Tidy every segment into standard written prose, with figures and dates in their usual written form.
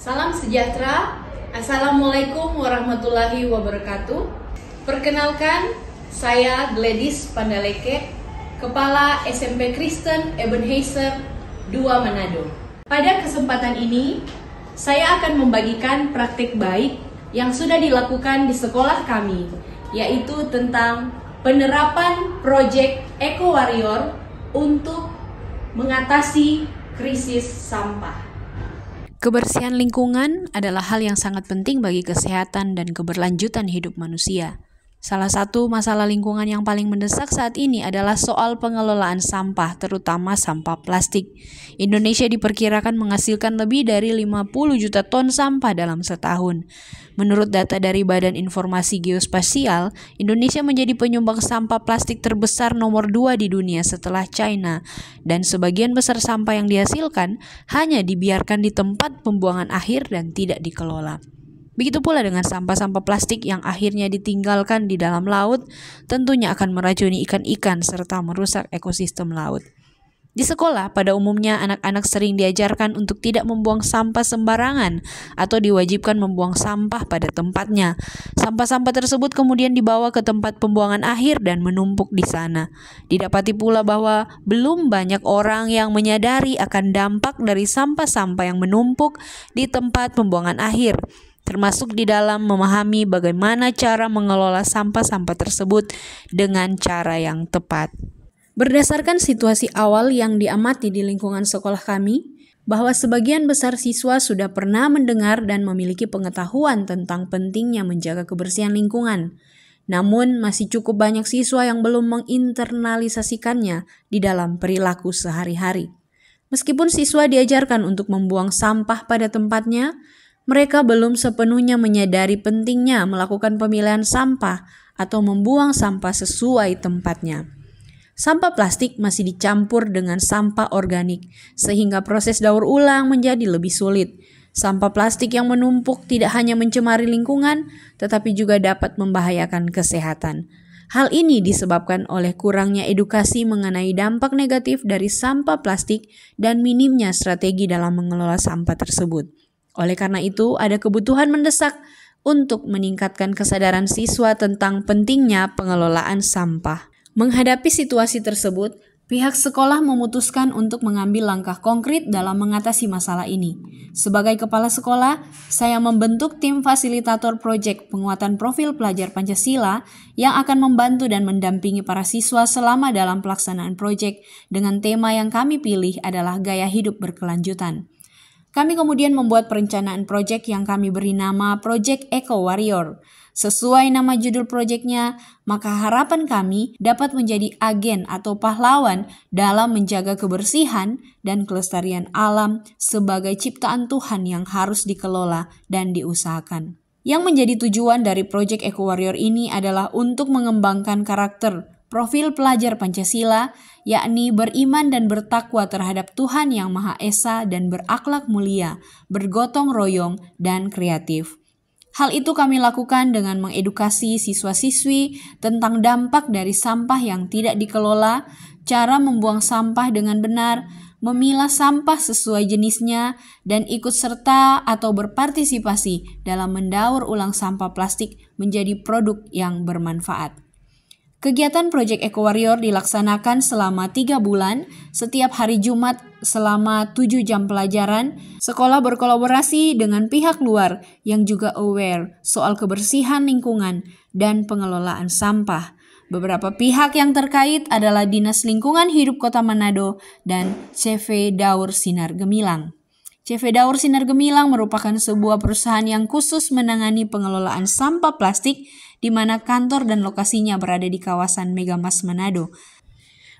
Salam sejahtera, Assalamualaikum warahmatullahi wabarakatuh. Perkenalkan, saya Gladys Pandaleke, Kepala SMP Kristen Ebenezer 2 Manado. Pada kesempatan ini, saya akan membagikan praktik baik yang sudah dilakukan di sekolah kami, yaitu tentang penerapan proyek Eco Warrior untuk mengatasi krisis sampah. Kebersihan lingkungan adalah hal yang sangat penting bagi kesehatan dan keberlanjutan hidup manusia. Salah satu masalah lingkungan yang paling mendesak saat ini adalah soal pengelolaan sampah, terutama sampah plastik. Indonesia diperkirakan menghasilkan lebih dari 50 juta ton sampah dalam setahun. Menurut data dari Badan Informasi Geospasial, Indonesia menjadi penyumbang sampah plastik terbesar nomor 2 di dunia setelah China, dan sebagian besar sampah yang dihasilkan hanya dibiarkan di tempat pembuangan akhir dan tidak dikelola. Begitu pula dengan sampah-sampah plastik yang akhirnya ditinggalkan di dalam laut, tentunya akan meracuni ikan-ikan serta merusak ekosistem laut. Di sekolah, pada umumnya anak-anak sering diajarkan untuk tidak membuang sampah sembarangan atau diwajibkan membuang sampah pada tempatnya. Sampah-sampah tersebut kemudian dibawa ke tempat pembuangan akhir dan menumpuk di sana. Didapati pula bahwa belum banyak orang yang menyadari akan dampak dari sampah-sampah yang menumpuk di tempat pembuangan akhir, termasuk di dalam memahami bagaimana cara mengelola sampah-sampah tersebut dengan cara yang tepat. Berdasarkan situasi awal yang diamati di lingkungan sekolah kami, bahwa sebagian besar siswa sudah pernah mendengar dan memiliki pengetahuan tentang pentingnya menjaga kebersihan lingkungan. Namun, masih cukup banyak siswa yang belum menginternalisasikannya di dalam perilaku sehari-hari. Meskipun siswa diajarkan untuk membuang sampah pada tempatnya, mereka belum sepenuhnya menyadari pentingnya melakukan pemilihan sampah atau membuang sampah sesuai tempatnya. Sampah plastik masih dicampur dengan sampah organik, sehingga proses daur ulang menjadi lebih sulit. Sampah plastik yang menumpuk tidak hanya mencemari lingkungan, tetapi juga dapat membahayakan kesehatan. Hal ini disebabkan oleh kurangnya edukasi mengenai dampak negatif dari sampah plastik dan minimnya strategi dalam mengelola sampah tersebut. Oleh karena itu, ada kebutuhan mendesak untuk meningkatkan kesadaran siswa tentang pentingnya pengelolaan sampah. Menghadapi situasi tersebut, pihak sekolah memutuskan untuk mengambil langkah konkret dalam mengatasi masalah ini. Sebagai kepala sekolah, saya membentuk tim fasilitator proyek penguatan profil pelajar Pancasila yang akan membantu dan mendampingi para siswa selama dalam pelaksanaan proyek dengan tema yang kami pilih adalah gaya hidup berkelanjutan. Kami kemudian membuat perencanaan proyek yang kami beri nama Proyek Eco Warrior. Sesuai nama judul proyeknya, maka harapan kami dapat menjadi agen atau pahlawan dalam menjaga kebersihan dan kelestarian alam sebagai ciptaan Tuhan yang harus dikelola dan diusahakan. Yang menjadi tujuan dari Proyek Eco Warrior ini adalah untuk mengembangkan karakter profil pelajar Pancasila, yakni beriman dan bertakwa terhadap Tuhan Yang Maha Esa dan berakhlak mulia, bergotong royong, dan kreatif. Hal itu kami lakukan dengan mengedukasi siswa-siswi tentang dampak dari sampah yang tidak dikelola, cara membuang sampah dengan benar, memilah sampah sesuai jenisnya, dan ikut serta atau berpartisipasi dalam mendaur ulang sampah plastik menjadi produk yang bermanfaat. Kegiatan Proyek Eco Warrior dilaksanakan selama 3 bulan, setiap hari Jumat selama 7 jam pelajaran. Sekolah berkolaborasi dengan pihak luar yang juga aware soal kebersihan lingkungan dan pengelolaan sampah. Beberapa pihak yang terkait adalah Dinas Lingkungan Hidup Kota Manado dan CV Daur Sinar Gemilang. CV Daur Sinar Gemilang merupakan sebuah perusahaan yang khusus menangani pengelolaan sampah plastik di mana kantor dan lokasinya berada di kawasan Megamas Manado.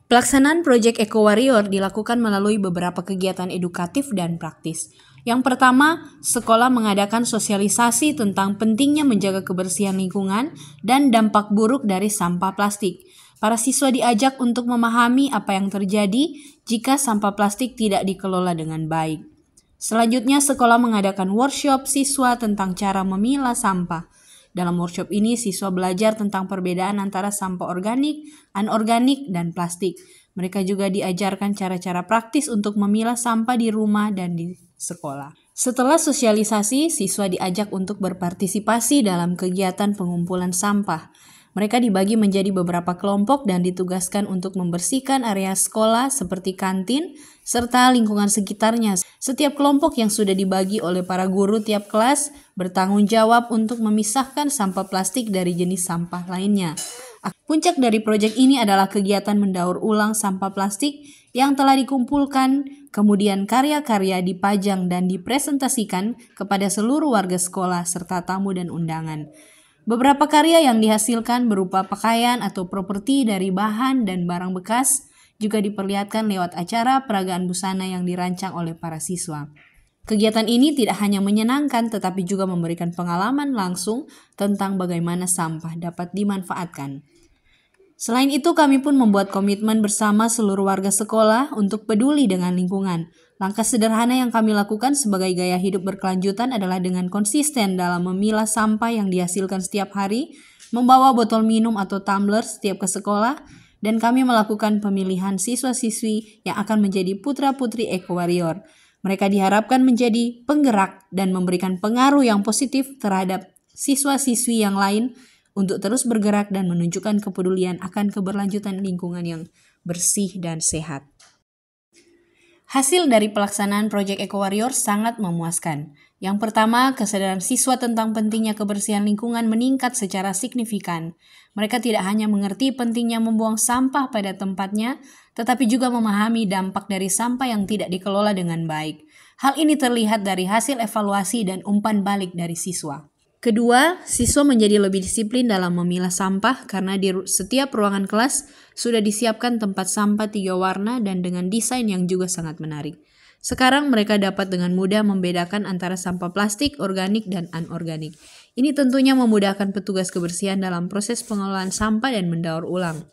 Pelaksanaan proyek Eco Warrior dilakukan melalui beberapa kegiatan edukatif dan praktis. Yang pertama, sekolah mengadakan sosialisasi tentang pentingnya menjaga kebersihan lingkungan dan dampak buruk dari sampah plastik. Para siswa diajak untuk memahami apa yang terjadi jika sampah plastik tidak dikelola dengan baik. Selanjutnya, sekolah mengadakan workshop siswa tentang cara memilah sampah. Dalam workshop ini, siswa belajar tentang perbedaan antara sampah organik, anorganik, dan plastik. Mereka juga diajarkan cara-cara praktis untuk memilah sampah di rumah dan di sekolah. Setelah sosialisasi, siswa diajak untuk berpartisipasi dalam kegiatan pengumpulan sampah. Mereka dibagi menjadi beberapa kelompok dan ditugaskan untuk membersihkan area sekolah seperti kantin serta lingkungan sekitarnya. Setiap kelompok yang sudah dibagi oleh para guru tiap kelas bertanggung jawab untuk memisahkan sampah plastik dari jenis sampah lainnya. Puncak dari proyek ini adalah kegiatan mendaur ulang sampah plastik yang telah dikumpulkan, kemudian karya-karya dipajang dan dipresentasikan kepada seluruh warga sekolah serta tamu dan undangan. Beberapa karya yang dihasilkan berupa pakaian atau properti dari bahan dan barang bekas juga diperlihatkan lewat acara peragaan busana yang dirancang oleh para siswa. Kegiatan ini tidak hanya menyenangkan tetapi juga memberikan pengalaman langsung tentang bagaimana sampah dapat dimanfaatkan. Selain itu, kami pun membuat komitmen bersama seluruh warga sekolah untuk peduli dengan lingkungan. Langkah sederhana yang kami lakukan sebagai gaya hidup berkelanjutan adalah dengan konsisten dalam memilah sampah yang dihasilkan setiap hari, membawa botol minum atau tumbler setiap ke sekolah, dan kami melakukan pemilihan siswa-siswi yang akan menjadi putra-putri Eco Warrior. Mereka diharapkan menjadi penggerak dan memberikan pengaruh yang positif terhadap siswa-siswi yang lain untuk terus bergerak dan menunjukkan kepedulian akan keberlanjutan lingkungan yang bersih dan sehat. Hasil dari pelaksanaan proyek Eco Warrior sangat memuaskan. Yang pertama, kesadaran siswa tentang pentingnya kebersihan lingkungan meningkat secara signifikan. Mereka tidak hanya mengerti pentingnya membuang sampah pada tempatnya, tetapi juga memahami dampak dari sampah yang tidak dikelola dengan baik. Hal ini terlihat dari hasil evaluasi dan umpan balik dari siswa. Kedua, siswa menjadi lebih disiplin dalam memilah sampah karena di setiap ruangan kelas sudah disiapkan tempat sampah 3 warna dan dengan desain yang juga sangat menarik. Sekarang mereka dapat dengan mudah membedakan antara sampah plastik, organik, dan anorganik. Ini tentunya memudahkan petugas kebersihan dalam proses pengelolaan sampah dan mendaur ulang.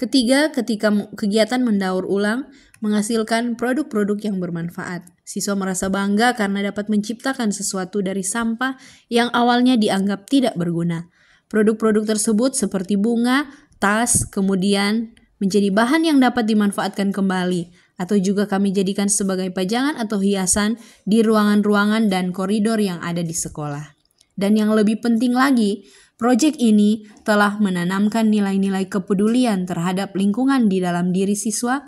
Ketiga, ketika kegiatan mendaur ulang menghasilkan produk-produk yang bermanfaat. Siswa merasa bangga karena dapat menciptakan sesuatu dari sampah yang awalnya dianggap tidak berguna. Produk-produk tersebut seperti bunga, tas, kemudian menjadi bahan yang dapat dimanfaatkan kembali, atau juga kami jadikan sebagai pajangan atau hiasan di ruangan-ruangan dan koridor yang ada di sekolah. Dan yang lebih penting lagi, proyek ini telah menanamkan nilai-nilai kepedulian terhadap lingkungan di dalam diri siswa,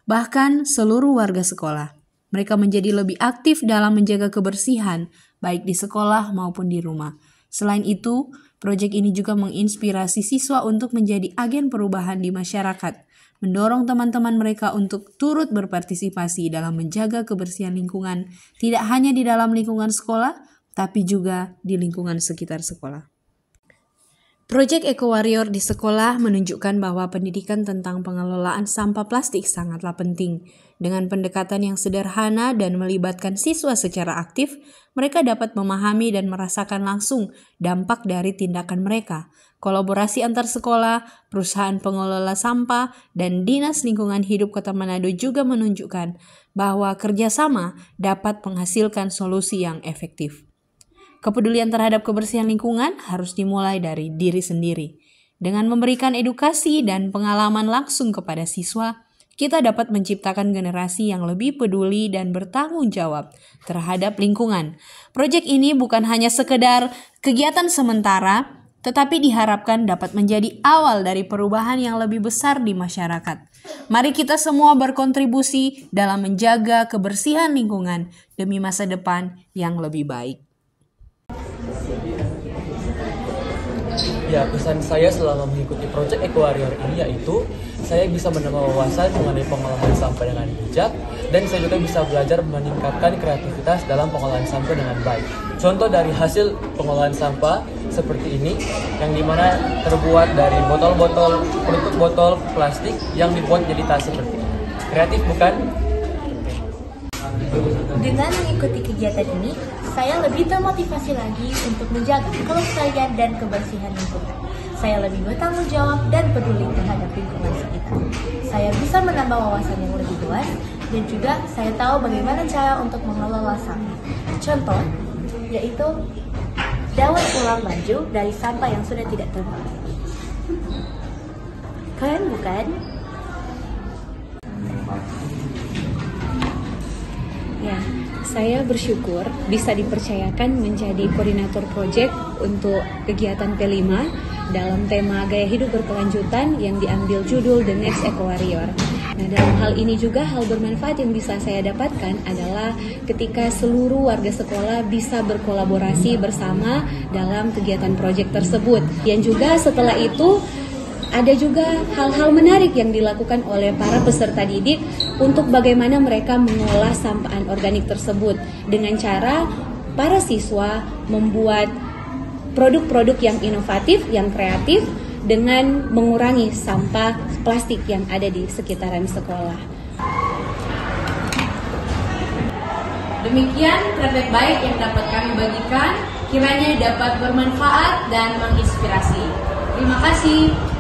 bahkan seluruh warga sekolah. Mereka menjadi lebih aktif dalam menjaga kebersihan, baik di sekolah maupun di rumah. Selain itu, proyek ini juga menginspirasi siswa untuk menjadi agen perubahan di masyarakat, mendorong teman-teman mereka untuk turut berpartisipasi dalam menjaga kebersihan lingkungan, tidak hanya di dalam lingkungan sekolah, tapi juga di lingkungan sekitar sekolah. Proyek Eco Warrior di sekolah menunjukkan bahwa pendidikan tentang pengelolaan sampah plastik sangatlah penting. Dengan pendekatan yang sederhana dan melibatkan siswa secara aktif, mereka dapat memahami dan merasakan langsung dampak dari tindakan mereka. Kolaborasi antar sekolah, perusahaan pengelola sampah, dan Dinas Lingkungan Hidup Kota Manado juga menunjukkan bahwa kerjasama dapat menghasilkan solusi yang efektif. Kepedulian terhadap kebersihan lingkungan harus dimulai dari diri sendiri. Dengan memberikan edukasi dan pengalaman langsung kepada siswa, kita dapat menciptakan generasi yang lebih peduli dan bertanggung jawab terhadap lingkungan. Proyek ini bukan hanya sekedar kegiatan sementara, tetapi diharapkan dapat menjadi awal dari perubahan yang lebih besar di masyarakat. Mari kita semua berkontribusi dalam menjaga kebersihan lingkungan demi masa depan yang lebih baik. Ya, pesan saya selama mengikuti proyek Eco Warrior ini yaitu saya bisa menambah wawasan mengenai pengolahan sampah dengan bijak, dan saya juga bisa belajar meningkatkan kreativitas dalam pengolahan sampah dengan baik. Contoh dari hasil pengolahan sampah seperti ini, yang dimana terbuat dari botol-botol, penutup botol plastik yang dibuat jadi tas seperti ini. Kreatif bukan? Dengan mengikuti kegiatan ini, saya lebih termotivasi lagi untuk menjaga kelestarian dan kebersihan lingkungan. Saya lebih bertanggung jawab dan peduli terhadap lingkungan sekitar. Saya bisa menambah wawasan yang lebih luas, dan juga saya tahu bagaimana cara untuk mengelola sampah. Contoh, yaitu daur ulang baju dari sampah yang sudah tidak terpakai. Keren bukan? Ya, saya bersyukur bisa dipercayakan menjadi koordinator proyek untuk kegiatan P5 dalam tema gaya hidup berkelanjutan yang diambil judul The Next Eco Warrior. Nah, dalam hal ini juga hal bermanfaat yang bisa saya dapatkan adalah ketika seluruh warga sekolah bisa berkolaborasi bersama dalam kegiatan proyek tersebut. Dan juga setelah itu ada juga hal-hal menarik yang dilakukan oleh para peserta didik untuk bagaimana mereka mengolah sampah anorganik tersebut dengan cara para siswa membuat produk-produk yang inovatif, yang kreatif dengan mengurangi sampah plastik yang ada di sekitaran sekolah. Demikian feedback baik yang dapat kami bagikan, kiranya dapat bermanfaat dan menginspirasi. Terima kasih.